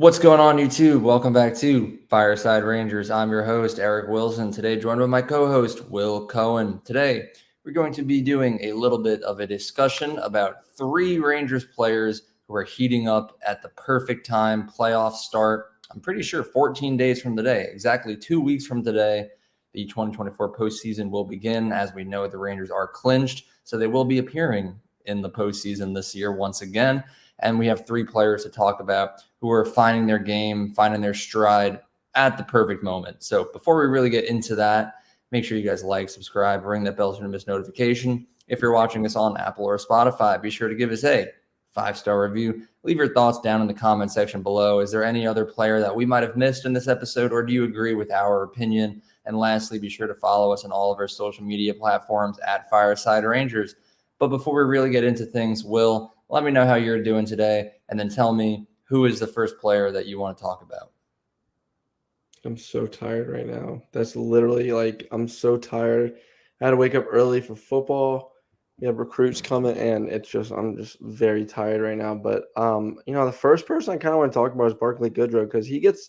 What's going on, YouTube? Welcome back to Fireside Rangers. I'm your host, Eric Wilson. Today, joined by my co-host, Will Cohen. Today, we're going to be doing a little bit of a discussion about three Rangers players who are heating up at the perfect time, playoff start. I'm pretty sure 14 days from today, exactly 2 weeks from today, the 2024 postseason will begin. As we know, the Rangers are clinched, so they will be appearing in the postseason this year once again. And we have three players to talk about who are finding their game, finding their stride at the perfect moment. So before we really get into that, make sure you guys like, subscribe, ring that bell so you don't miss notification. If you're watching us on Apple or Spotify, be sure to give us a 5-star review. Leave your thoughts down in the comment section below. Is there any other player that we might have missed in this episode, or do you agree with our opinion? And lastly, be sure to follow us on all of our social media platforms at Fireside Rangers. But before we really get into things, Will, let me know how you're doing today, and then tell me who is the first player that you want to talk about. I'm so tired right now. That's literally I'm so tired. I had to wake up early for football. We have recruits coming, and I'm just very tired right now. But the first person I kind of want to talk about is Barclay Goodrow because he gets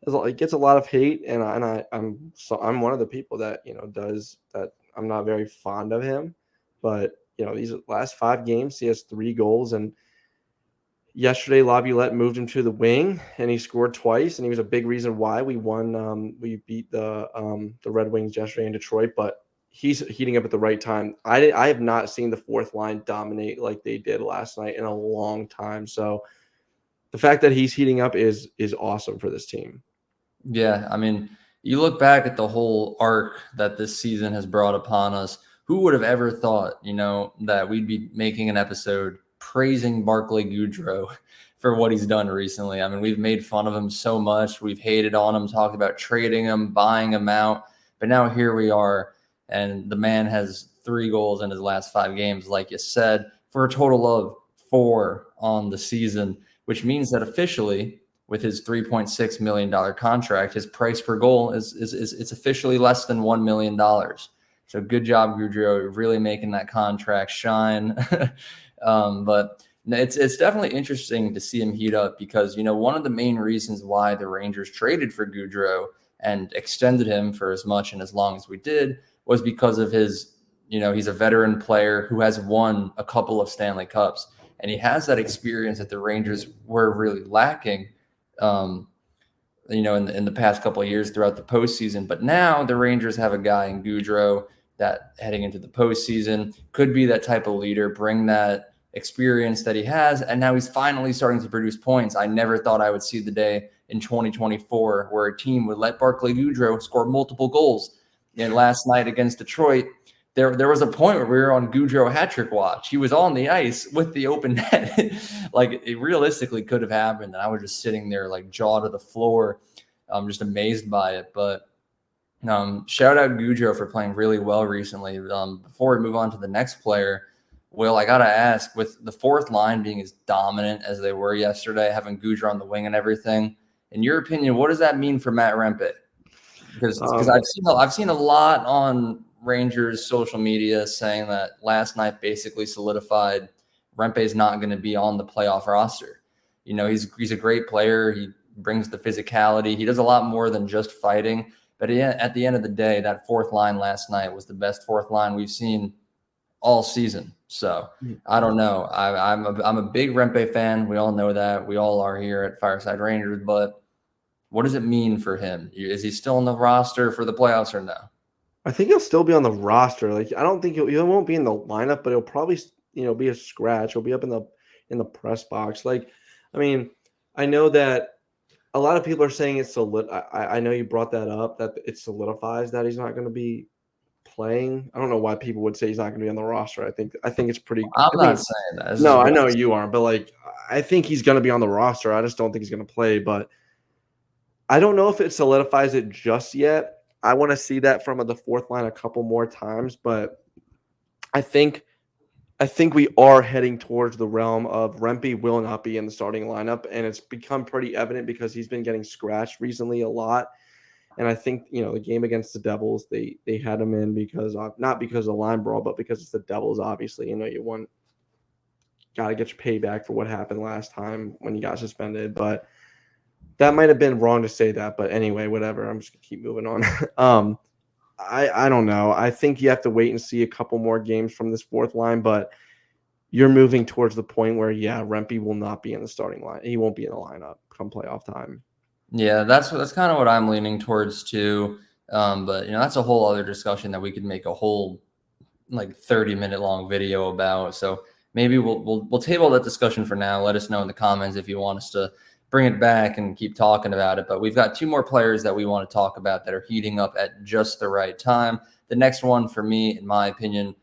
a lot of hate, and I'm one of the people that does that. I'm not very fond of him, but these last 5 games he has 3 goals, and yesterday Laviolette moved him to the wing and he scored twice, and he was a big reason why we won. We beat the Red Wings yesterday in Detroit, but he's heating up at the right time. I have not seen the fourth line dominate like they did last night in a long time. So the fact that he's heating up is awesome for this team. Yeah, I mean, you look back at the whole arc that this season has brought upon us. Who would have ever thought, that we'd be making an episode praising Barclay Goodrow for what he's done recently? I mean, we've made fun of him so much. We've hated on him, talked about trading him, buying him out. But now here we are, and the man has 3 goals in his last 5 games, like you said, for a total of 4 on the season, which means that officially, with his $3.6 million contract, his price per goal is it's officially less than $1 million. So good job, Goodrow, really making that contract shine. But it's definitely interesting to see him heat up because, one of the main reasons why the Rangers traded for Goodrow and extended him for as much and as long as we did was because of his, he's a veteran player who has won a couple of Stanley Cups, and he has that experience that the Rangers were really lacking in the past couple of years throughout the postseason. But now the Rangers have a guy in Goodrow that heading into the postseason could be that type of leader, bring that experience that he has. And now he's finally starting to produce points. I never thought I would see the day in 2024 where a team would let Barclay Goodrow score multiple goals. And last night against Detroit, there was a point where we were on Goodrow hat trick watch. He was on the ice with the open net. Like, it realistically could have happened. And I was just sitting there like jaw to the floor. I'm just amazed by it. But shout out Goodrow for playing really well recently. Before we move on to the next player, Will, I got to ask, with the fourth line being as dominant as they were yesterday, having Goodrow on the wing and everything, in your opinion, what does that mean for Matt Rempe? Because I've seen a lot on Rangers social media saying that last night basically solidified Rempe's not going to be on the playoff roster. He's a great player. He brings the physicality. He does a lot more than just fighting. But at the end of the day, that fourth line last night was the best fourth line we've seen all season. So I don't know. I'm a big Rempe fan. We all know that. We all are here at Fireside Rangers. But what does it mean for him? Is he still on the roster for the playoffs or no? I think he'll still be on the roster. Like, I don't think he won't be in the lineup, but he'll probably be a scratch. He'll be up in the press box. Like, I mean, I know that a lot of people are saying it's I know you brought that up, that it solidifies that he's not going to be playing. I don't know why people would say he's not going to be on the roster. I think it's pretty. I'm not saying that. No, I know you aren't, but like, I think he's going to be on the roster. I just don't think he's going to play. But I don't know if it solidifies it just yet. I want to see that from the fourth line a couple more times, but I think we are heading towards the realm of Rempe will not be in the starting lineup, and it's become pretty evident because he's been getting scratched recently a lot. And I think, the game against the Devils, they had him in because not because of the line brawl, but because it's the Devils. Obviously, you got to get your payback for what happened last time when you got suspended. But That might have been wrong to say that, but anyway, whatever. I'm just gonna keep moving on. um, I don't know. I think you have to wait and see a couple more games from this fourth line, but you're moving towards the point where, yeah, Rempe will not be in the starting line. He won't be in the lineup come playoff time. Yeah, that's kind of what I'm leaning towards too. But that's a whole other discussion that we could make a whole like 30-minute long video about. So maybe we'll table that discussion for now. Let us know in the comments if you want us to bring it back and keep talking about it. But we've got two more players that we want to talk about that are heating up at just the right time. The next one for me, in my opinion,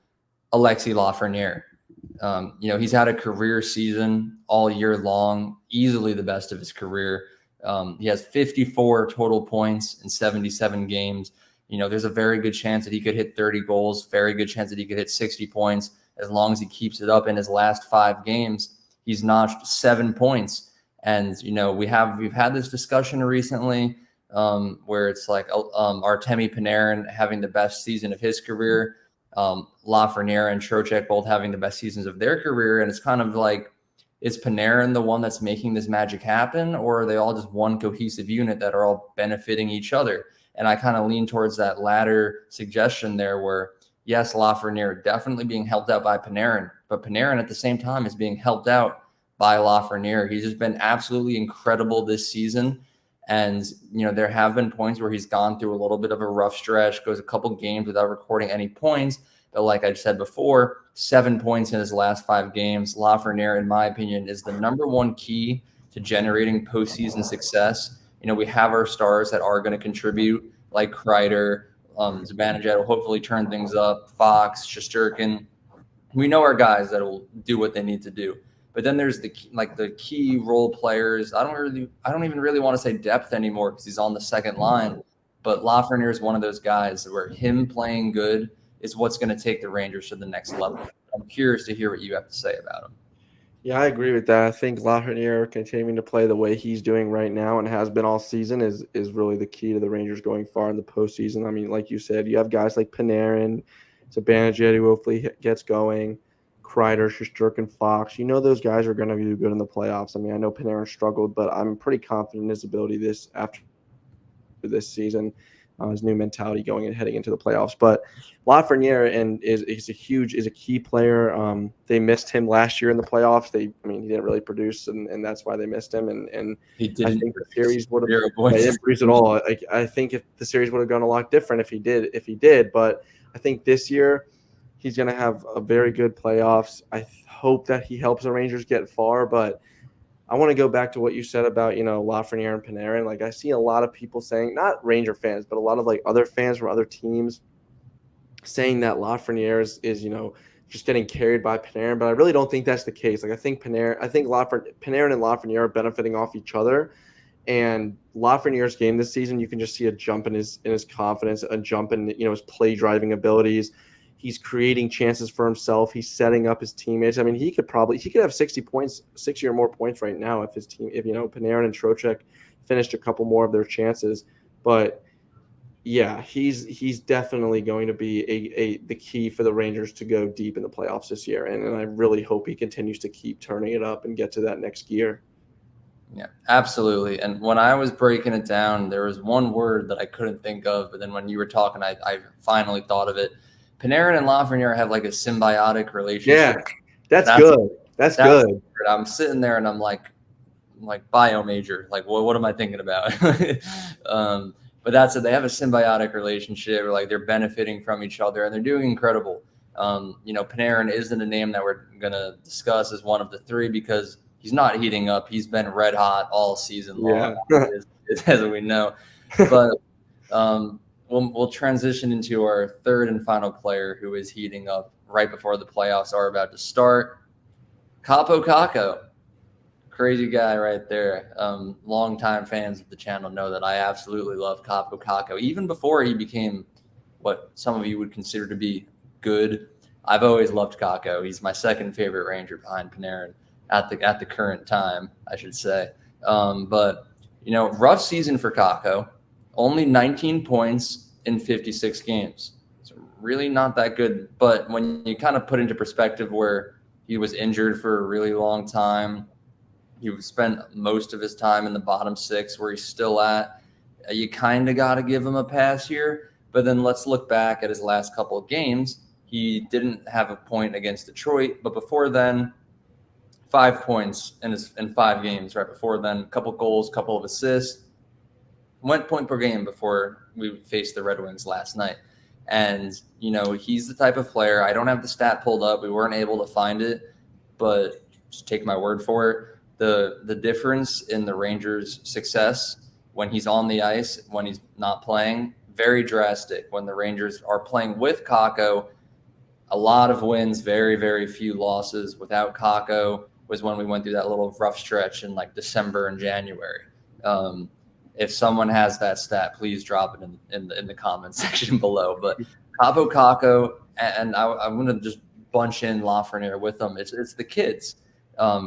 Alexis Lafreniere. He's had a career season all year long, easily the best of his career. He has 54 total points in 77 games. There's a very good chance that he could hit 30 goals, very good chance that he could hit 60 points as long as he keeps it up. In his last 5 games, he's notched 7 points. And, we've had this discussion recently where it's like Artemi Panarin having the best season of his career, Lafreniere and Trocheck both having the best seasons of their career. And it's kind of like, is Panarin the one that's making this magic happen, or are they all just one cohesive unit that are all benefiting each other? And I kind of lean towards that latter suggestion there where, yes, Lafreniere definitely being helped out by Panarin, but Panarin at the same time is being helped out by Lafreniere. He's just been absolutely incredible this season. And, there have been points where he's gone through a little bit of a rough stretch, goes a couple games without recording any points. But like I said before, 7 points in his last 5 games. Lafreniere, in my opinion, is the number one key to generating postseason success. We have our stars that are going to contribute, like Kreider, Zibanejad will hopefully turn things up, Fox, Shesterkin. We know our guys that will do what they need to do. But then there's the key role players. I don't even really want to say depth anymore because he's on the second line. But Lafreniere is one of those guys where him playing good is what's going to take the Rangers to the next level. I'm curious to hear what you have to say about him. Yeah, I agree with that. I think Lafreniere continuing to play the way he's doing right now and has been all season is really the key to the Rangers going far in the postseason. I mean, like you said, you have guys like Panarin, Zibanejad who hopefully gets going, Kreider, Shesterkin, Fox. Those guys are going to do good in the playoffs. I mean, I know Panarin struggled, but I'm pretty confident in his ability after this season. His new mentality going and heading into the playoffs. But Lafreniere is a key player. They missed him last year in the playoffs. He didn't really produce, and that's why they missed him. And he didn't. I think the series would have he didn't produce at all. I think if the series would have gone a lot different if he did. But I think this year he's going to have a very good playoffs. I hope that he helps the Rangers get far, but I want to go back to what you said about, Lafreniere and Panarin. Like, I see a lot of people saying, not Ranger fans, but a lot of other fans from other teams saying that Lafreniere is just getting carried by Panarin. But I really don't think that's the case. Like, I think Panarin and Lafreniere are benefiting off each other. And Lafreniere's game this season, you can just see a jump in his confidence, a jump in his play driving abilities. He's creating chances for himself. He's setting up his teammates. I mean, he could have 60 or more points right now if Panarin and Trocheck finished a couple more of their chances. But yeah, he's definitely going to be the key for the Rangers to go deep in the playoffs this year. And I really hope he continues to keep turning it up and get to that next gear. Yeah, absolutely. And when I was breaking it down, there was one word that I couldn't think of, but then when you were talking, I finally thought of it. Panarin and Lafreniere have like a symbiotic relationship. Yeah, that's good. That's good. Weird. I'm sitting there and I'm like bio major. Like, what am I thinking about? But that's it. They have a symbiotic relationship. Like they're benefiting from each other and they're doing incredible. Panarin isn't a name that we're gonna discuss as one of the three because he's not heating up. He's been red hot all season long, as we know. But we'll transition into our third and final player who is heating up right before the playoffs are about to start. Kaapo Kakko. Crazy guy right there. Longtime fans of the channel know that I absolutely love Kaapo Kakko. Even before he became what some of you would consider to be good, I've always loved Kakko. He's my second favorite Ranger behind Panarin at the current time, I should say. But rough season for Kakko. Only 19 points in 56 games. It's really not that good. But when you kind of put into perspective where he was injured for a really long time, He spent most of his time in the bottom six where he's still at. You kind of got to give him a pass here. But then let's look back at his last couple of games. He didn't have a point against Detroit, but before then, 5 points in 5 games. Right before then, a couple goals, couple of assists. Went point per game before we faced the Red Wings last night. And, he's the type of player. I don't have the stat pulled up. We weren't able to find it, but just take my word for it. The difference in the Rangers' success when he's on the ice, when he's not playing, very drastic. When the Rangers are playing with Kakko, a lot of wins, very, very few losses. Without Kakko was when we went through that little rough stretch in like December and January. If someone has that stat, please drop it in the comment section below. But Kaapo Kakko, and I'm going to just bunch in Lafreniere with them. It's the kids.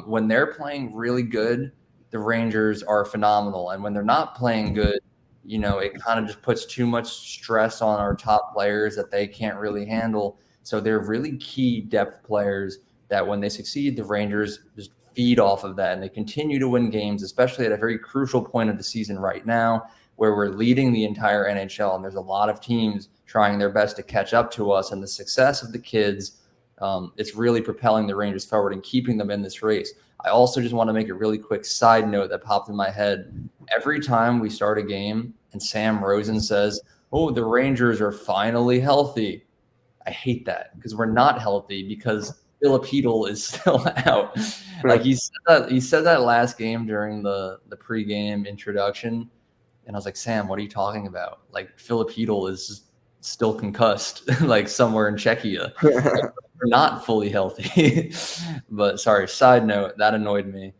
When they're playing really good, the Rangers are phenomenal. And when they're not playing good, it kind of just puts too much stress on our top players that they can't really handle. So they're really key depth players that when they succeed, the Rangers just feed off of that, and they continue to win games, especially at a very crucial point of the season right now where we're leading the entire NHL, and there's a lot of teams trying their best to catch up to us, and the success of the kids, it's really propelling the Rangers forward and keeping them in this race. I also just want to make a really quick side note that popped in my head. Every time we start a game and Sam Rosen says, "Oh, the Rangers are finally healthy," I hate that because we're not healthy because Filipino is still out. Like he said that last game during the pregame introduction, and I was like, Sam, what are you talking about? Like Filipino is still concussed, like somewhere in Czechia. Like, we're not fully healthy. But sorry, side note, that annoyed me.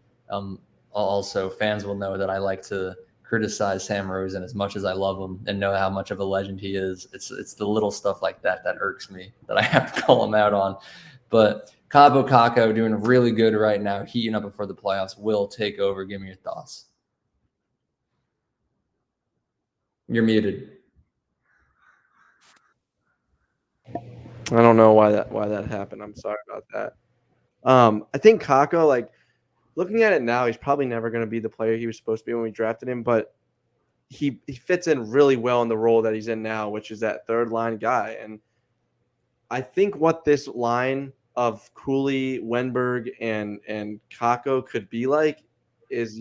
Also, fans will know that I like to criticize Sam Rosen as much as I love him and know how much of a legend he is. It's the little stuff like that irks me that I have to call him out on. But Kaapo Kakko doing really good right now, heating up before the playoffs. Will, take over. Give me your thoughts. You're muted. I don't know why that happened. I'm sorry about that. I think Kakko, like looking at it now, he's probably never going to be the player he was supposed to be when we drafted him, but he fits in really well in the role that he's in now, which is that third line guy. And I think what this line of Cooley, Wenberg, and Kakko could be like is,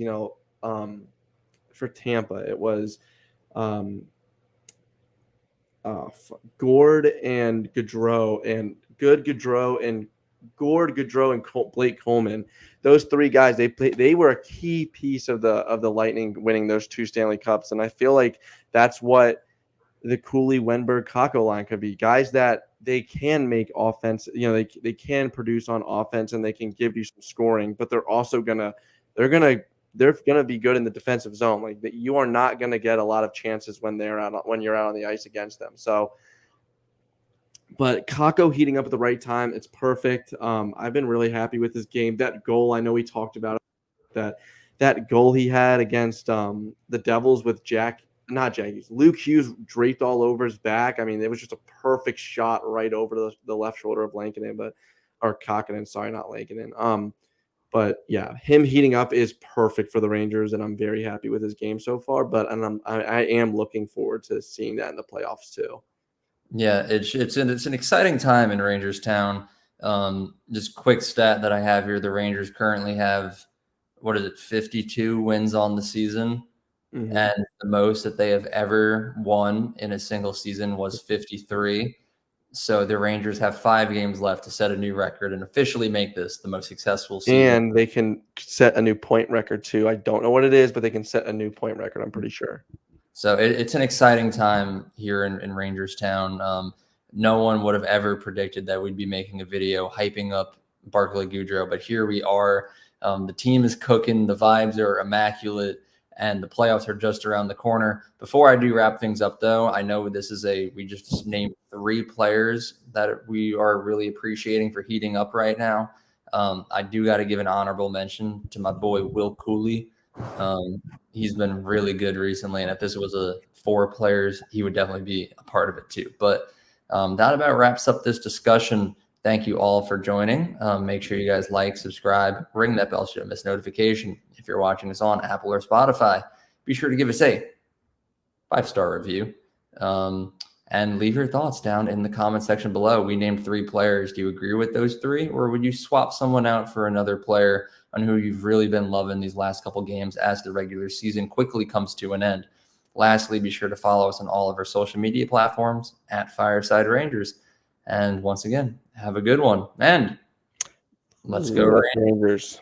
for Tampa, it was Gord and Goodrow and Goodrow and Blake Coleman. Those three guys, they were a key piece of the Lightning winning those 2 Stanley Cups, and I feel like that's what the Cooley, Wenberg, Kakko line could be. Guys that they can make offense, they can produce on offense and they can give you some scoring, but they're also gonna be good in the defensive zone. Like that, you are not gonna get a lot of chances when you're out on the ice against them. So, but Kakko heating up at the right time, it's perfect. I've been really happy with his game. That goal, I know we talked about that goal he had against the Devils with Luke Hughes draped all over his back. I mean, it was just a perfect shot right over the left shoulder of Kakkonen. Sorry, not Lankinen. But yeah, him heating up is perfect for the Rangers, and I'm very happy with his game so far. But I am looking forward to seeing that in the playoffs too. Yeah, it's an exciting time in Rangers Town. Just quick stat that I have here: the Rangers currently have 52 wins on the season. Mm-hmm. And the most that they have ever won in a single season was 53. So the Rangers have 5 games left to set a new record and officially make this the most successful season. And they can set a new point record too. I don't know what it is, but they can set a new point record, I'm pretty sure. So it's an exciting time here in Rangers Town. No one would have ever predicted that we'd be making a video hyping up Barclay Goodrow, but here we are. The team is cooking. The vibes are immaculate. And the playoffs are just around the corner. Before I do wrap things up, though, I know we just named 3 players that we are really appreciating for heating up right now. I do got to give an honorable mention to my boy, Will Cooley. He's been really good recently. And if this was a 4 players, he would definitely be a part of it too. But that about wraps up this discussion. Thank you all for joining. Make sure you guys like, subscribe, ring that bell so you don't miss notification. If you're watching us on Apple or Spotify, be sure to give us a 5-star review. And leave your thoughts down in the comment section below. We named 3 players. Do you agree with those 3, or would you swap someone out for another player on who you've really been loving these last couple games as the regular season quickly comes to an end? Lastly, be sure to follow us on all of our social media platforms at Fireside Rangers. And once again, have a good one. And let's go Rangers.